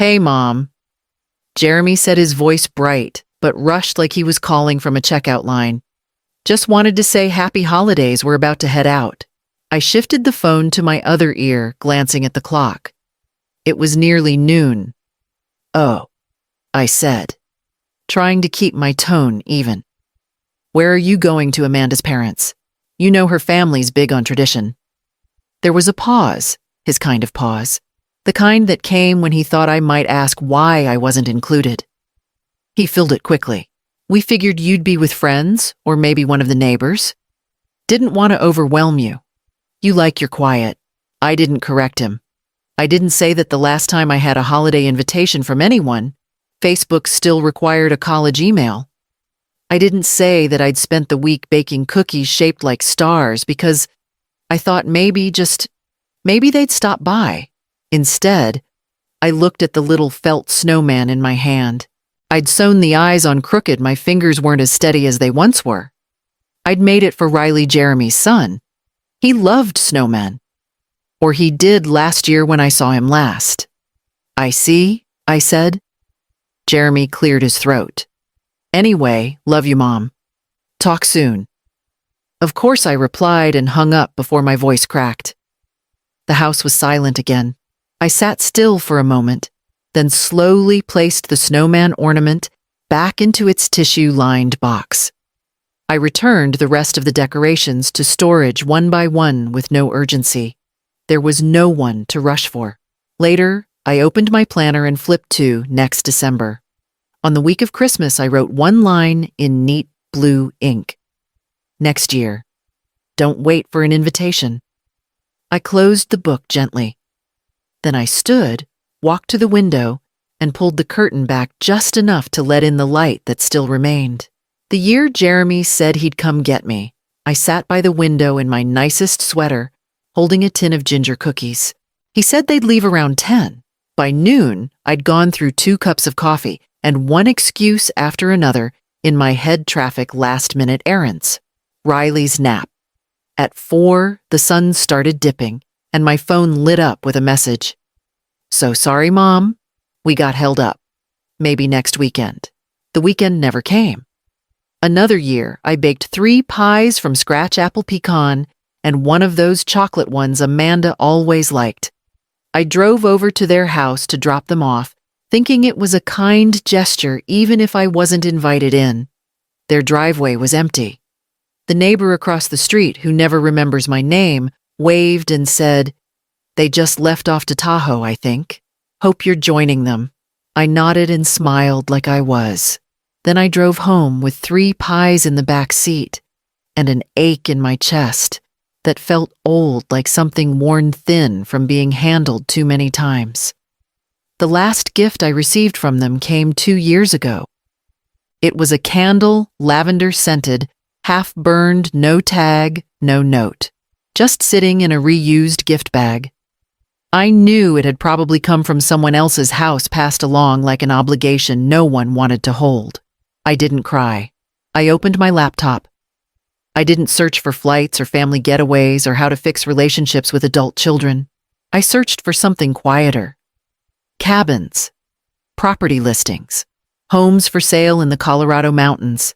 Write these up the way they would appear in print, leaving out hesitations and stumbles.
Hey, Mom. Jeremy said, his voice bright, but rushed like he was calling from a checkout line. Just wanted to say happy holidays, we're about to head out. I shifted the phone to my other ear, glancing at the clock. It was nearly noon. Oh, I said, trying to keep my tone even. Where are you going to Amanda's parents? You know her family's big on tradition. There was a pause, his kind of pause, the kind that came when he thought I might ask why I wasn't included. He filled it quickly. We figured you'd be with friends, or maybe one of the neighbors. Didn't want to overwhelm you. You like your quiet. I didn't correct him. I didn't say that the last time I had a holiday invitation from anyone, Facebook still required a college email. I didn't say that I'd spent the week baking cookies shaped like stars because I thought maybe they'd stop by. Instead, I looked at the little felt snowman in my hand. I'd sewn the eyes on crooked, my fingers weren't as steady as they once were. I'd made it for Riley, Jeremy's son. He loved snowmen. Or he did last year when I saw him last. I see, I said. Jeremy cleared his throat. Anyway, love you, Mom. Talk soon. Of course, I replied and hung up before my voice cracked. The house was silent again. I sat still for a moment, then slowly placed the snowman ornament back into its tissue-lined box. I returned the rest of the decorations to storage one by one with no urgency. There was no one to rush for. Later, I opened my planner and flipped to next December. On the week of Christmas, I wrote one line in neat blue ink. Next year. Don't wait for an invitation. I closed the book gently. Then I stood, walked to the window, and pulled the curtain back just enough to let in the light that still remained. The year Jeremy said he'd come get me, I sat by the window in my nicest sweater, holding a tin of ginger cookies. He said they'd leave around 10. By noon, I'd gone through 2 cups of coffee and one excuse after another in my head traffic last-minute errands. Riley's nap. At 4, the sun started dipping, and my phone lit up with a message. So sorry, Mom. We got held up. Maybe next weekend. The weekend never came. Another year, I baked 3 pies from scratch apple pecan and one of those chocolate ones Amanda always liked. I drove over to their house to drop them off, thinking it was a kind gesture even if I wasn't invited in. Their driveway was empty. The neighbor across the street, who never remembers my name, waved and said, "They just left off to Tahoe, I think. Hope you're joining them." I nodded and smiled like I was. Then I drove home with 3 pies in the back seat and an ache in my chest that felt old, like something worn thin from being handled too many times. The last gift I received from them came 2 years ago. It was a candle, lavender-scented, half-burned, no tag, no note, just sitting in a reused gift bag. I knew it had probably come from someone else's house, passed along like an obligation no one wanted to hold. I didn't cry. I opened my laptop. I didn't search for flights or family getaways or how to fix relationships with adult children. I searched for something quieter. Cabins, property listings, homes for sale in the Colorado mountains.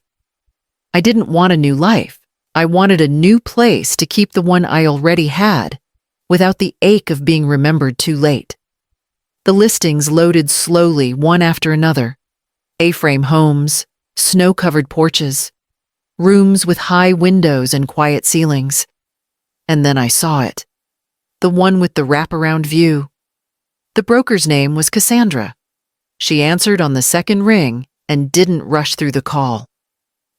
I didn't want a new life. I wanted a new place to keep the one I already had, without the ache of being remembered too late. The listings loaded slowly, one after another. A-frame homes, snow-covered porches, rooms with high windows and quiet ceilings. And then I saw it. The one with the wraparound view. The broker's name was Cassandra. She answered on the second ring and didn't rush through the call.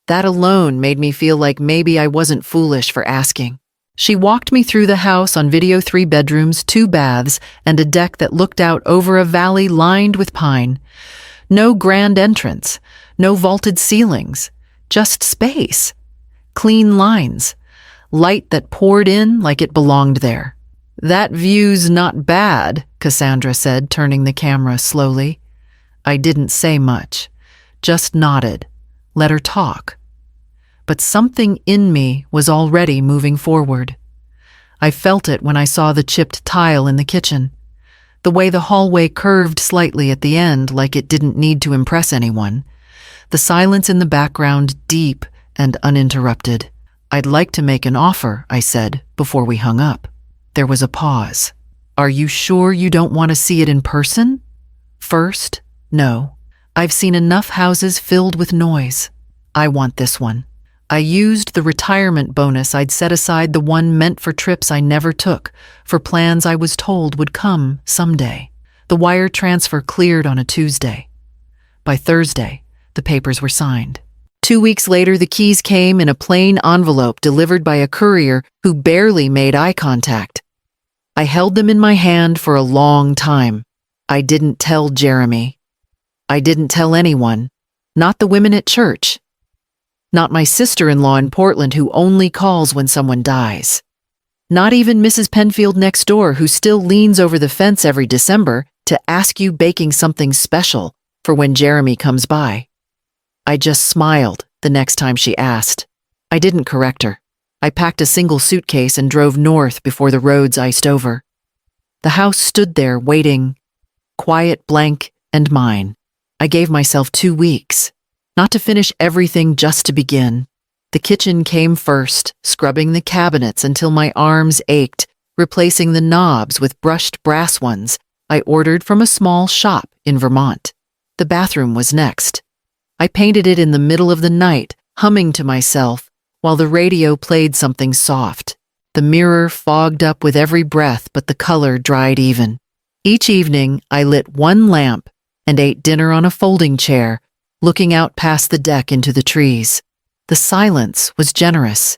That alone made me feel like maybe I wasn't foolish for asking. She walked me through the house on video, 3 bedrooms, 2 baths, and a deck that looked out over a valley lined with pine. No grand entrance, no vaulted ceilings, just space. Clean lines, light that poured in like it belonged there. "That view's not bad," Cassandra said, turning the camera slowly. I didn't say much, just nodded, let her talk. But something in me was already moving forward. I felt it when I saw the chipped tile in the kitchen, The way the hallway curved slightly at the end like it didn't need to impress anyone. The silence in the background deep and uninterrupted. "I'd like to make an offer," I said before we hung up. There was a pause. "Are you sure you don't want to see it in person?" "First, no. I've seen enough houses filled with noise. I want this one." I used the retirement bonus I'd set aside, the one meant for trips I never took, for plans I was told would come someday. The wire transfer cleared on a Tuesday. By Thursday, the papers were signed. 2 weeks later, the keys came in a plain envelope delivered by a courier who barely made eye contact. I held them in my hand for a long time. I didn't tell Jeremy. I didn't tell anyone. Not the women at church. Not my sister-in-law in Portland who only calls when someone dies. Not even Mrs. Penfield next door who still leans over the fence every December to ask you baking something special for when Jeremy comes by. I just smiled the next time she asked. I didn't correct her. I packed a single suitcase and drove north before the roads iced over. The house stood there waiting, quiet, blank, and mine. I gave myself 2 weeks. Not to finish everything, just to begin. The kitchen came first, scrubbing the cabinets until my arms ached, replacing the knobs with brushed brass ones I ordered from a small shop in Vermont. The bathroom was next. I painted it in the middle of the night, humming to myself, while the radio played something soft. The mirror fogged up with every breath, but the color dried even. Each evening, I lit one lamp and ate dinner on a folding chair, looking out past the deck into the trees. The silence was generous.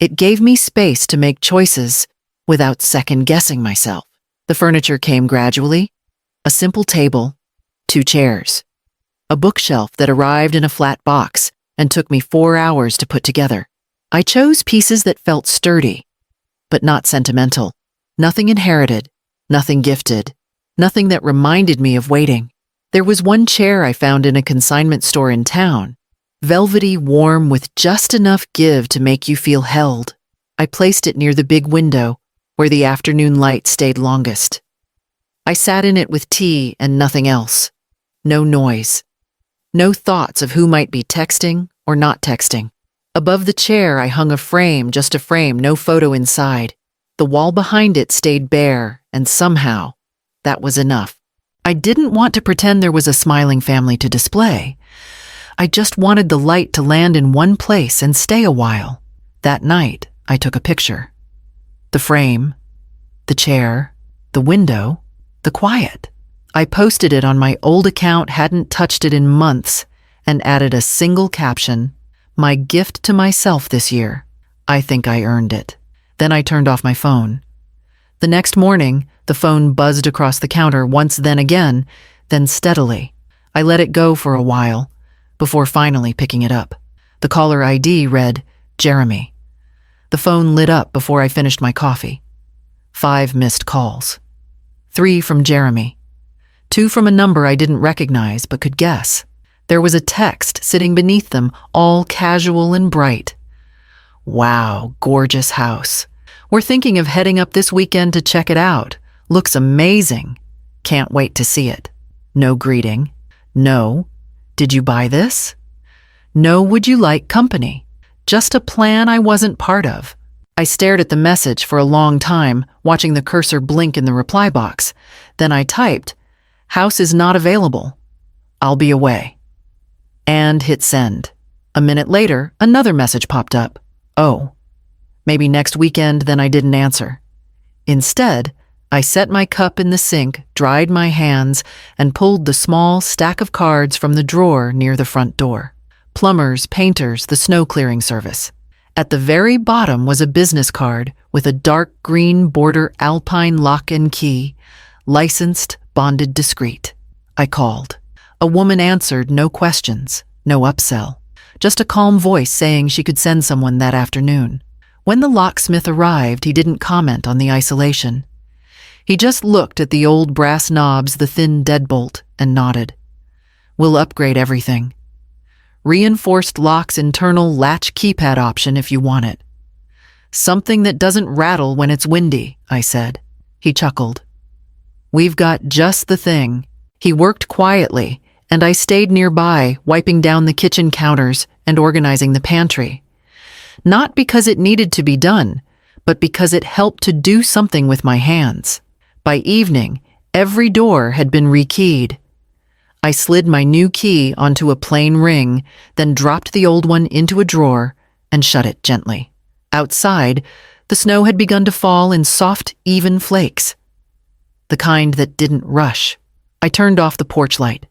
It gave me space to make choices without second-guessing myself. The furniture came gradually. A simple table, 2 chairs. A bookshelf that arrived in a flat box and took me 4 hours to put together. I chose pieces that felt sturdy, but not sentimental. Nothing inherited, nothing gifted, nothing that reminded me of waiting. There was one chair I found in a consignment store in town, velvety, warm, with just enough give to make you feel held. I placed it near the big window, where the afternoon light stayed longest. I sat in it with tea and nothing else. No noise. No thoughts of who might be texting or not texting. Above the chair I hung a frame, just a frame, no photo inside. The wall behind it stayed bare, and somehow, that was enough. I didn't want to pretend there was a smiling family to display. I just wanted the light to land in one place and stay a while. That night, I took a picture. The frame, the chair, the window, the quiet. I posted it on my old account, hadn't touched it in months, and added a single caption, "My gift to myself this year. I think I earned it." Then I turned off my phone. The next morning, the phone buzzed across the counter once, then again, then steadily. I let it go for a while, before finally picking it up. The caller ID read, Jeremy. The phone lit up before I finished my coffee. 5 missed calls. 3 from Jeremy. 2 from a number I didn't recognize but could guess. There was a text sitting beneath them, all casual and bright. "Wow, gorgeous house. We're thinking of heading up this weekend to check it out. Looks amazing. Can't wait to see it." No greeting. No. "Did you buy this?" No, "Would you like company?" Just a plan I wasn't part of. I stared at the message for a long time, watching the cursor blink in the reply box. Then I typed, "House is not available. I'll be away." And hit send. A minute later, another message popped up. "Oh, maybe next weekend." Then I didn't answer. Instead, I set my cup in the sink, dried my hands, and pulled the small stack of cards from the drawer near the front door. Plumbers, painters, the snow clearing service. At the very bottom was a business card with a dark green border, Alpine lock and key, licensed, bonded, discreet. I called. A woman answered, no questions, no upsell. Just a calm voice saying she could send someone that afternoon. When the locksmith arrived, he didn't comment on the isolation. He just looked at the old brass knobs, the thin deadbolt, and nodded. "We'll upgrade everything. Reinforced locks, internal latch keypad option if you want it." "Something that doesn't rattle when it's windy," I said. He chuckled. We've got just the thing." He worked quietly, and I stayed nearby, wiping down the kitchen counters and organizing the pantry. Not because it needed to be done, but because it helped to do something with my hands. By evening, every door had been rekeyed. I slid my new key onto a plain ring, then dropped the old one into a drawer and shut it gently. Outside, the snow had begun to fall in soft, even flakes. The kind that didn't rush. I turned off the porch light.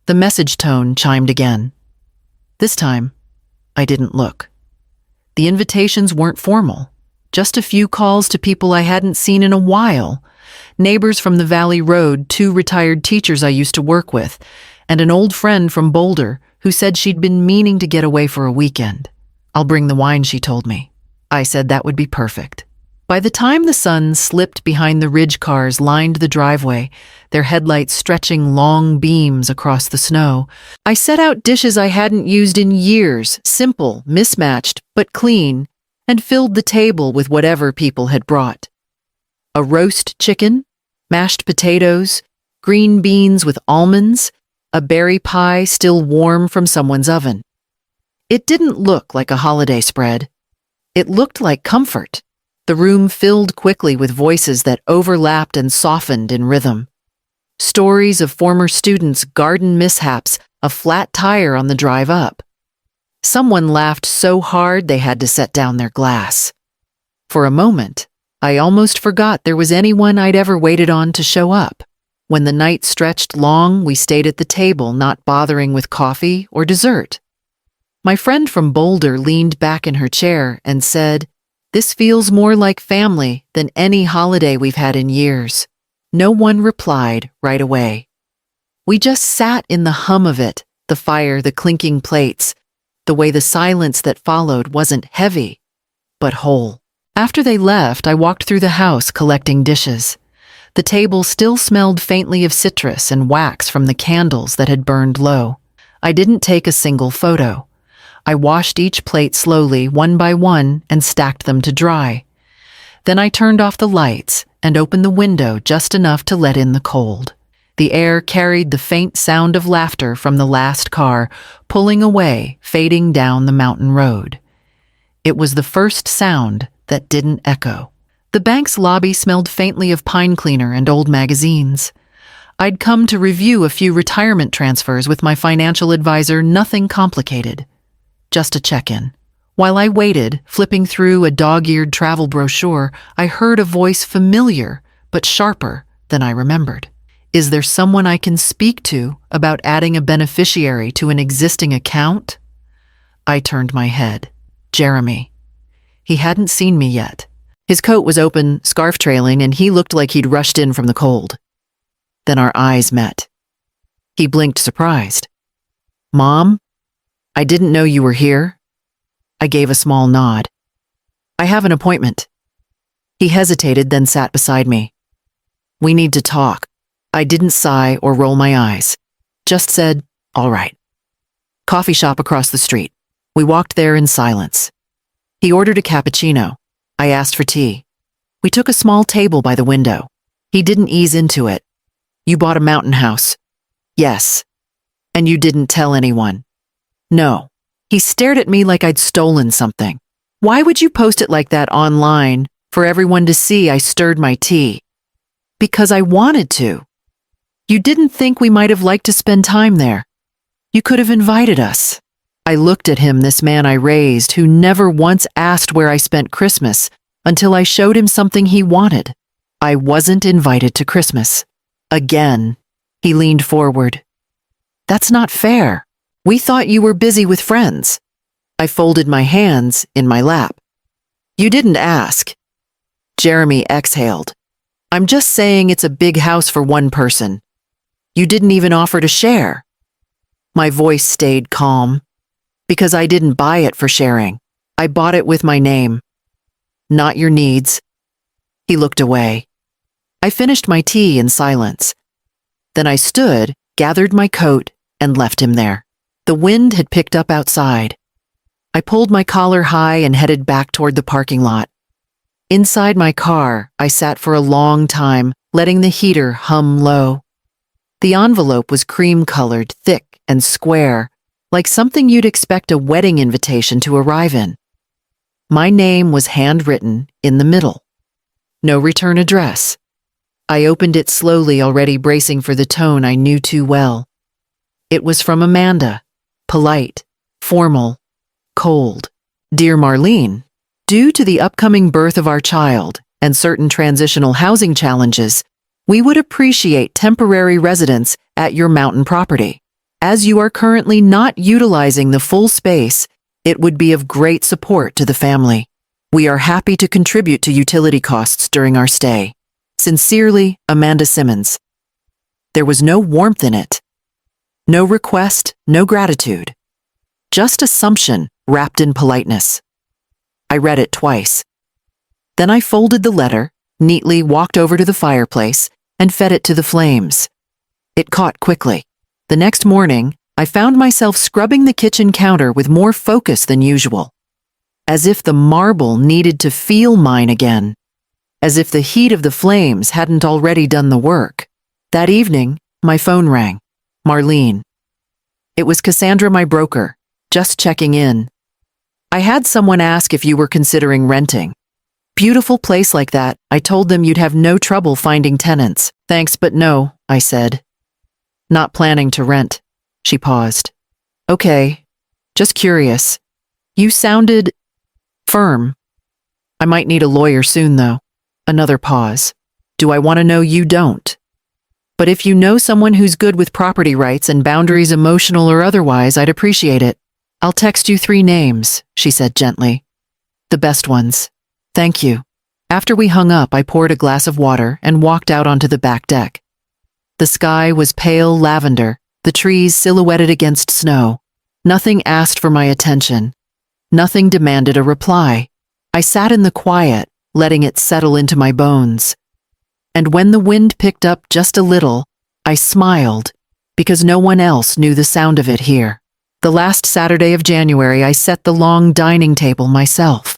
The message tone chimed again. This time, I didn't look. The invitations weren't formal, just a few calls to people I hadn't seen in a while. Neighbors from the Valley Road, 2 retired teachers I used to work with, and an old friend from Boulder who said she'd been meaning to get away for a weekend. "I'll bring the wine," she told me. I said that would be perfect. By the time the sun slipped behind the ridge cars lined the driveway, their headlights stretching long beams across the snow, I set out dishes I hadn't used in years, simple, mismatched, but clean, and filled the table with whatever people had brought. A roast chicken, mashed potatoes, green beans with almonds, a berry pie still warm from someone's oven. It didn't look like a holiday spread. It looked like comfort. The room filled quickly with voices that overlapped and softened in rhythm. Stories of former students' garden mishaps, a flat tire on the drive up. Someone laughed so hard they had to set down their glass. For a moment, I almost forgot there was anyone I'd ever waited on to show up. When the night stretched long, we stayed at the table, not bothering with coffee or dessert. My friend from Boulder leaned back in her chair and said, "This feels more like family than any holiday we've had in years." No one replied right away. We just sat in the hum of it, the fire, the clinking plates, the way the silence that followed wasn't heavy, but whole. After they left, I walked through the house collecting dishes. The table still smelled faintly of citrus and wax from the candles that had burned low. I didn't take a single photo. I washed each plate slowly, one by one, and stacked them to dry. Then I turned off the lights and opened the window just enough to let in the cold. The air carried the faint sound of laughter from the last car, pulling away, fading down the mountain road. It was the first sound that didn't echo. The bank's lobby smelled faintly of pine cleaner and old magazines. I'd come to review a few retirement transfers with my financial advisor, nothing complicated. Just a check-in. While I waited, flipping through a dog-eared travel brochure, I heard a voice familiar, but sharper than I remembered. Is there someone I can speak to about adding a beneficiary to an existing account? I turned my head. Jeremy. He hadn't seen me yet. His coat was open, scarf trailing, and he looked like he'd rushed in from the cold. Then our eyes met. He blinked, surprised. "Mom? I didn't know you were here." I gave a small nod. "I have an appointment." He hesitated, then sat beside me. "We need to talk." I didn't sigh or roll my eyes. Just said, "All right." Coffee shop across the street. We walked there in silence. He ordered a cappuccino. I asked for tea. We took a small table by the window. He didn't ease into it. "You bought a mountain house." "Yes." "And you didn't tell anyone." "No." He stared at me like I'd stolen something. "Why would you post it like that online for everyone to see?" I stirred my tea. "Because I wanted to. You didn't think we might have liked to spend time there. You could have invited us." I looked at him, this man I raised, who never once asked where I spent Christmas, until I showed him something he wanted. I wasn't invited to Christmas. Again. He leaned forward. "That's not fair. We thought you were busy with friends." I folded my hands in my lap. "You didn't ask." Jeremy exhaled. "I'm just saying it's a big house for one person. You didn't even offer to share." My voice stayed calm. "Because I didn't buy it for sharing. I bought it with my name. Not your needs." He looked away. I finished my tea in silence. Then I stood, gathered my coat, and left him there. The wind had picked up outside. I pulled my collar high and headed back toward the parking lot. Inside my car, I sat for a long time, letting the heater hum low. The envelope was cream-colored, thick and square, like something you'd expect a wedding invitation to arrive in. My name was handwritten in the middle. No return address. I opened it slowly, already bracing for the tone I knew too well. It was from Amanda, polite, formal, cold. Dear Marlene, due to the upcoming birth of our child and certain transitional housing challenges, we would appreciate temporary residence at your mountain property. As you are currently not utilizing the full space, it would be of great support to the family. We are happy to contribute to utility costs during our stay. Sincerely, Amanda Simmons. There was no warmth in it. No request, no gratitude. Just assumption wrapped in politeness. I read it twice. Then I folded the letter, neatly walked over to the fireplace, and fed it to the flames. It caught quickly. The next morning, I found myself scrubbing the kitchen counter with more focus than usual. As if the marble needed to feel mine again. As if the heat of the flames hadn't already done the work. That evening, my phone rang. Marlene. It was Cassandra, my broker, just checking in. I had someone ask if you were considering renting. Beautiful place like that, I told them you'd have no trouble finding tenants. Thanks, but no, I said. Not planning to rent. She paused. Okay, just curious. You sounded firm. I might need a lawyer soon, though. Another pause. Do I want to know you don't? But if you know someone who's good with property rights and boundaries, emotional or otherwise, I'd appreciate it. I'll text you 3 names, she said gently. The best ones. Thank you. After we hung up, I poured a glass of water and walked out onto the back deck. The sky was pale lavender, the trees silhouetted against snow. Nothing asked for my attention. Nothing demanded a reply. I sat in the quiet, letting it settle into my bones. And when the wind picked up just a little, I smiled, because no one else knew the sound of it here. The last Saturday of January, I set the long dining table myself.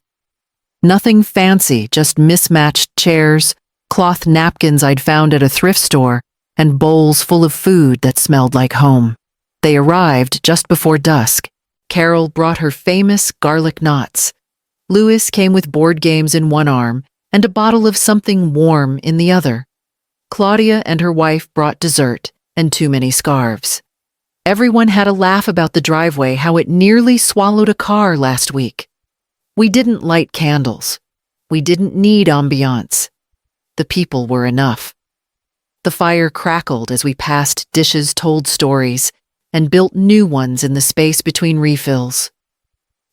Nothing fancy, just mismatched chairs, cloth napkins I'd found at a thrift store, and bowls full of food that smelled like home. They arrived just before dusk. Carol brought her famous garlic knots. Louis came with board games in one arm and a bottle of something warm in the other. Claudia and her wife brought dessert and too many scarves. Everyone had a laugh about the driveway, how it nearly swallowed a car last week. We didn't light candles. We didn't need ambiance. The people were enough. The fire crackled as we passed dishes, told stories, and built new ones in the space between refills.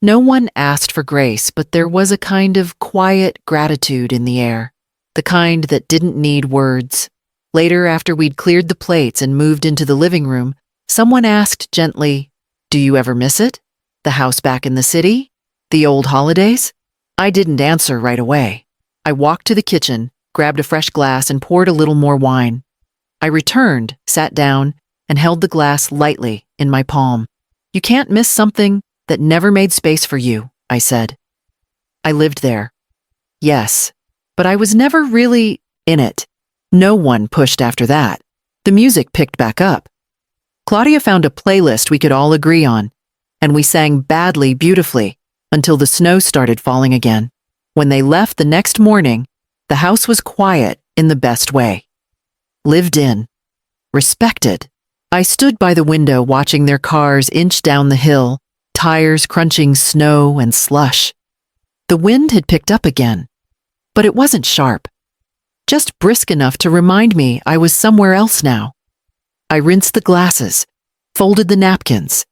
No one asked for grace, but there was a kind of quiet gratitude in the air, the kind that didn't need words. Later, after we'd cleared the plates and moved into the living room, someone asked gently, "Do you ever miss it? The house back in the city? The old holidays?" I didn't answer right away. I walked to the kitchen, grabbed a fresh glass, and poured a little more wine. I returned, sat down, and held the glass lightly in my palm. You can't miss something that never made space for you, I said. I lived there. Yes, but I was never really in it. No one pushed after that. The music picked back up. Claudia found a playlist we could all agree on, and we sang badly, beautifully, until the snow started falling again. When they left the next morning, the house was quiet in the best way. Lived in. Respected. I stood by the window watching their cars inch down the hill, tires crunching snow and slush. The wind had picked up again, but it wasn't sharp. Just brisk enough to remind me I was somewhere else now. I rinsed the glasses, folded the napkins,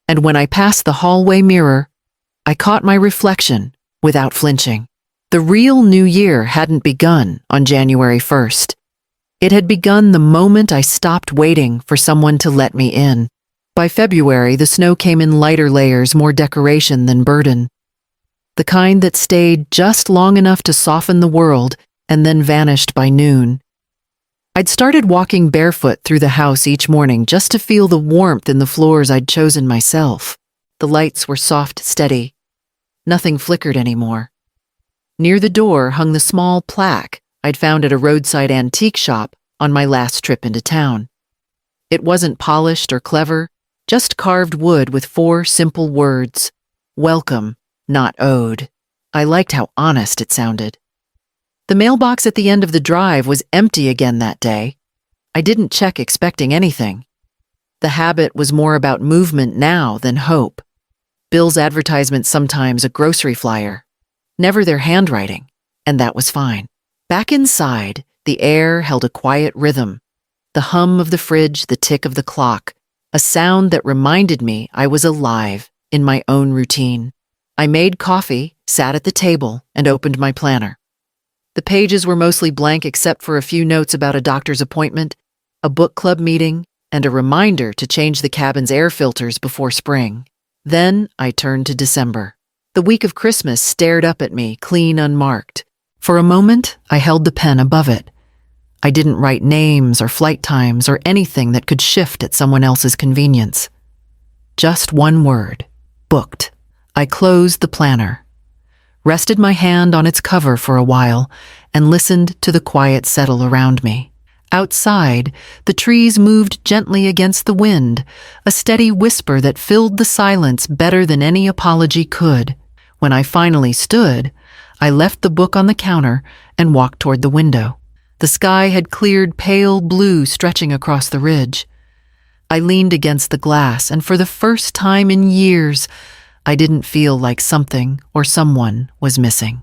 and when I passed the hallway mirror, I caught my reflection without flinching. The real new year hadn't begun on January 1st. It had begun the moment I stopped waiting for someone to let me in. By February, the snow came in lighter layers, more decoration than burden. The kind that stayed just long enough to soften the world and then vanished by noon. I'd started walking barefoot through the house each morning just to feel the warmth in the floors I'd chosen myself. The lights were soft, steady. Nothing flickered anymore. Near the door hung the small plaque I'd found at a roadside antique shop on my last trip into town. It wasn't polished or clever, just carved wood with 4 simple words: welcome, not owed. I liked how honest it sounded. The mailbox at the end of the drive was empty again that day. I didn't check expecting anything. The habit was more about movement now than hope. Bill's advertisement sometimes a grocery flyer, never their handwriting, and that was fine. Back inside, the air held a quiet rhythm. The hum of the fridge, the tick of the clock, a sound that reminded me I was alive in my own routine. I made coffee, sat at the table, and opened my planner. The pages were mostly blank except for a few notes about a doctor's appointment, a book club meeting, and a reminder to change the cabin's air filters before spring. Then I turned to December. The week of Christmas stared up at me, clean unmarked. For a moment, I held the pen above it. I didn't write names or flight times or anything that could shift at someone else's convenience. Just one word: booked. I closed the planner, rested my hand on its cover for a while, and listened to the quiet settle around me. Outside, the trees moved gently against the wind, a steady whisper that filled the silence better than any apology could. When I finally stood, I left the book on the counter and walked toward the window. The sky had cleared pale blue stretching across the ridge. I leaned against the glass, and for the first time in years, I didn't feel like something or someone was missing.